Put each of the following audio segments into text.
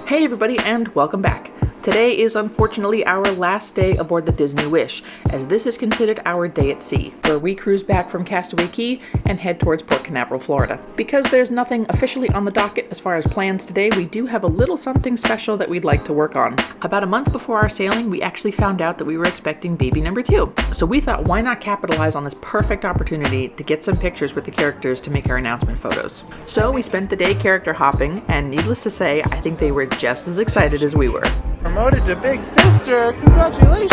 Hey everybody, and welcome back. Today is unfortunately our last day aboard the Disney Wish, as this is considered our day at sea, where we cruise back from Castaway Cay and head towards Port Canaveral, Florida. Because there's nothing officially on the docket as far as plans today, we do have a little something special that we'd like to work on. About a month before our sailing, we actually found out that we were expecting baby number 2. So we thought, why not capitalize on this perfect opportunity to get some pictures with the characters to make our announcement photos. So we spent the day character hopping, and needless to say, I think they were just as excited as we were. Promoted to big sister, congratulations!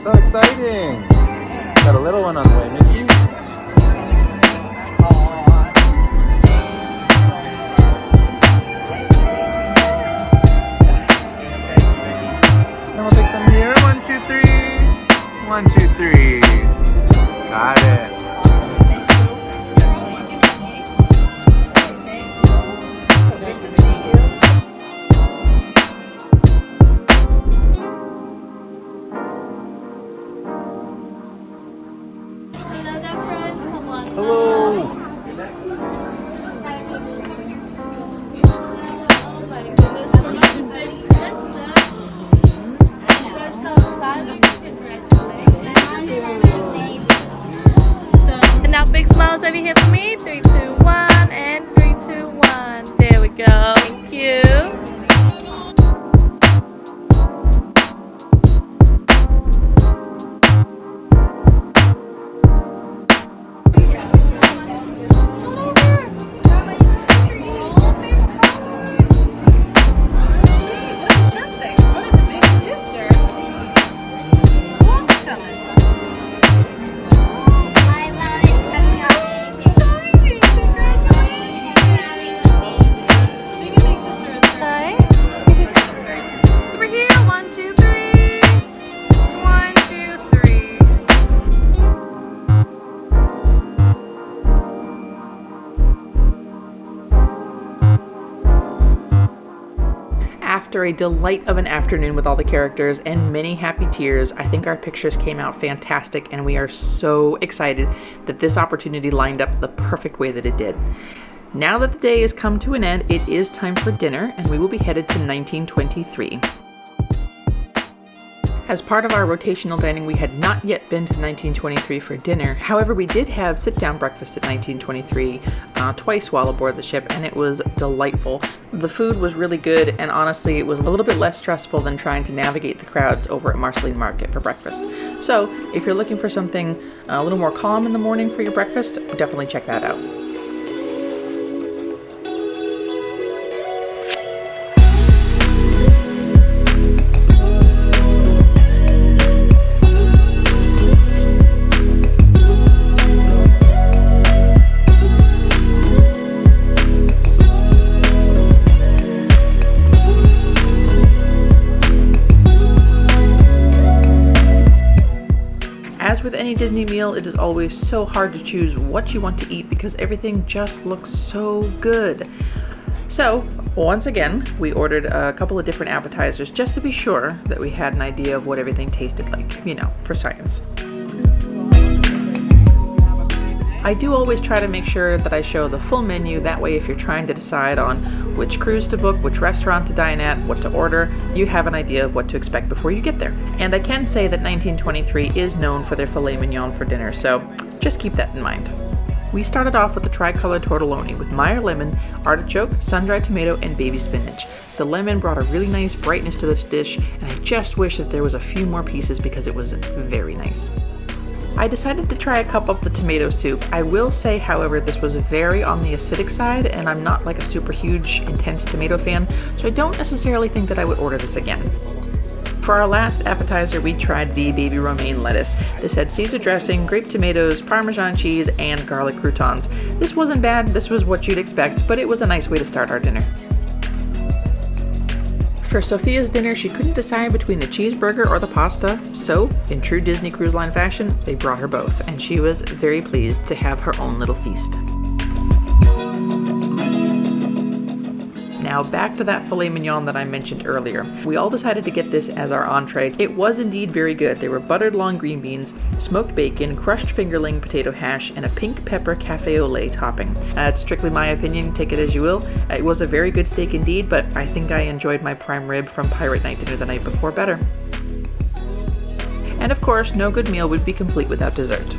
So exciting! Got a little one on the way, Mickey. And we'll take some here. 1, 2, 3. 1, 2, 3. Got it. Hello. And now big smiles over here for me. 3, 2, 1, and 3, 2, 1. There we go. Thank you. After a delight of an afternoon with all the characters and many happy tears, I think our pictures came out fantastic, and we are so excited that this opportunity lined up the perfect way that it did. Now that the day has come to an end, it is time for dinner, and we will be headed to 1923. As part of our rotational dining, we had not yet been to 1923 for dinner. However, we did have sit-down breakfast at 1923 twice while aboard the ship, and it was delightful. The food was really good, and honestly, it was a little bit less stressful than trying to navigate the crowds over at Marceline Market for breakfast. So, if you're looking for something a little more calm in the morning for your breakfast, definitely check that out. As with any Disney meal, it is always so hard to choose what you want to eat because everything just looks so good. So, once again, we ordered a couple of different appetizers just to be sure that we had an idea of what everything tasted like, you know, for science. I do always try to make sure that I show the full menu, that way if you're trying to decide on which cruise to book, which restaurant to dine at, what to order, you have an idea of what to expect before you get there. And I can say that 1923 is known for their filet mignon for dinner, so just keep that in mind. We started off with the tricolor tortelloni with Meyer lemon, artichoke, sun-dried tomato, and baby spinach. The lemon brought a really nice brightness to this dish, and I just wish that there was a few more pieces because it was very nice. I decided to try a cup of the tomato soup. I will say, however, this was very on the acidic side, and I'm not like a super huge, intense tomato fan, so I don't necessarily think that I would order this again. For our last appetizer, we tried the baby romaine lettuce. This had Caesar dressing, grape tomatoes, Parmesan cheese, and garlic croutons. This wasn't bad, this was what you'd expect, but it was a nice way to start our dinner. For Sophia's dinner, she couldn't decide between the cheeseburger or the pasta, so in true Disney Cruise Line fashion, they brought her both, and she was very pleased to have her own little feast. Now back to that filet mignon that I mentioned earlier. We all decided to get this as our entree. It was indeed very good. There were buttered long green beans, smoked bacon, crushed fingerling potato hash, and a pink pepper cafe au lait topping. It's strictly my opinion, take it as you will. It was a very good steak indeed, but I think I enjoyed my prime rib from Pirate Night dinner the night before better. And of course, no good meal would be complete without dessert.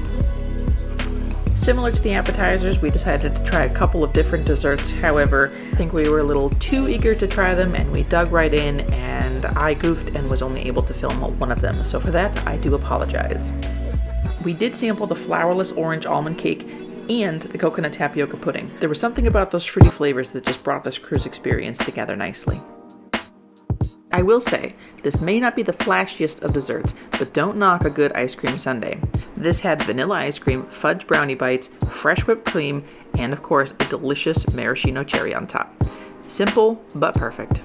Similar to the appetizers, we decided to try a couple of different desserts. However, I think we were a little too eager to try them and we dug right in, and I goofed and was only able to film one of them. So for that, I do apologize. We did sample the flourless orange almond cake and the coconut tapioca pudding. There was something about those fruity flavors that just brought this cruise experience together nicely. I will say, this may not be the flashiest of desserts, but don't knock a good ice cream sundae. This had vanilla ice cream, fudge brownie bites, fresh whipped cream, and of course, a delicious maraschino cherry on top. Simple, but perfect.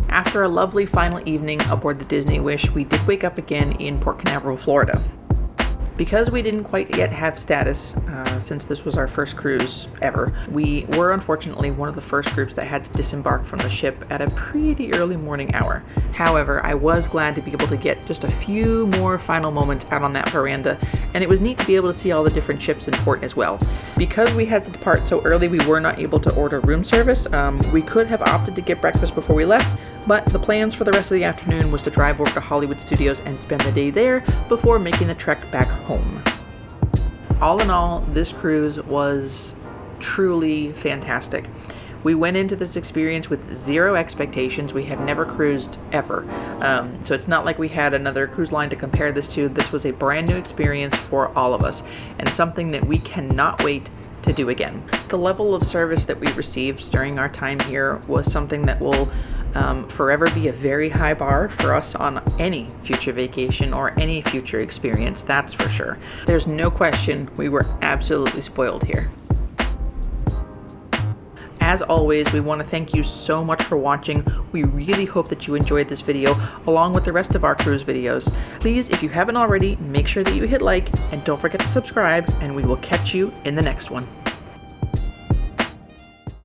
After a lovely final evening aboard the Disney Wish, we did wake up again in Port Canaveral, Florida. Because we didn't quite yet have status, since this was our first cruise ever, we were unfortunately one of the first groups that had to disembark from the ship at a pretty early morning hour. However, I was glad to be able to get just a few more final moments out on that veranda, and it was neat to be able to see all the different ships in port as well. Because we had to depart so early, we were not able to order room service. We could have opted to get breakfast before we left, but the plans for the rest of the afternoon was to drive over to Hollywood Studios and spend the day there before making the trek back home. All in all, this cruise was truly fantastic. We went into this experience with zero expectations. We had never cruised ever. So it's not like we had another cruise line to compare this to. This was a brand new experience for all of us and something that we cannot wait to do again. The level of service that we received during our time here was something that will forever be a very high bar for us on any future vacation or any future experience, that's for sure. There's no question we were absolutely spoiled here. As always, we want to thank you so much for watching. We really hope that you enjoyed this video along with the rest of our cruise videos. Please, if you haven't already, make sure that you hit like and don't forget to subscribe, and we will catch you in the next one.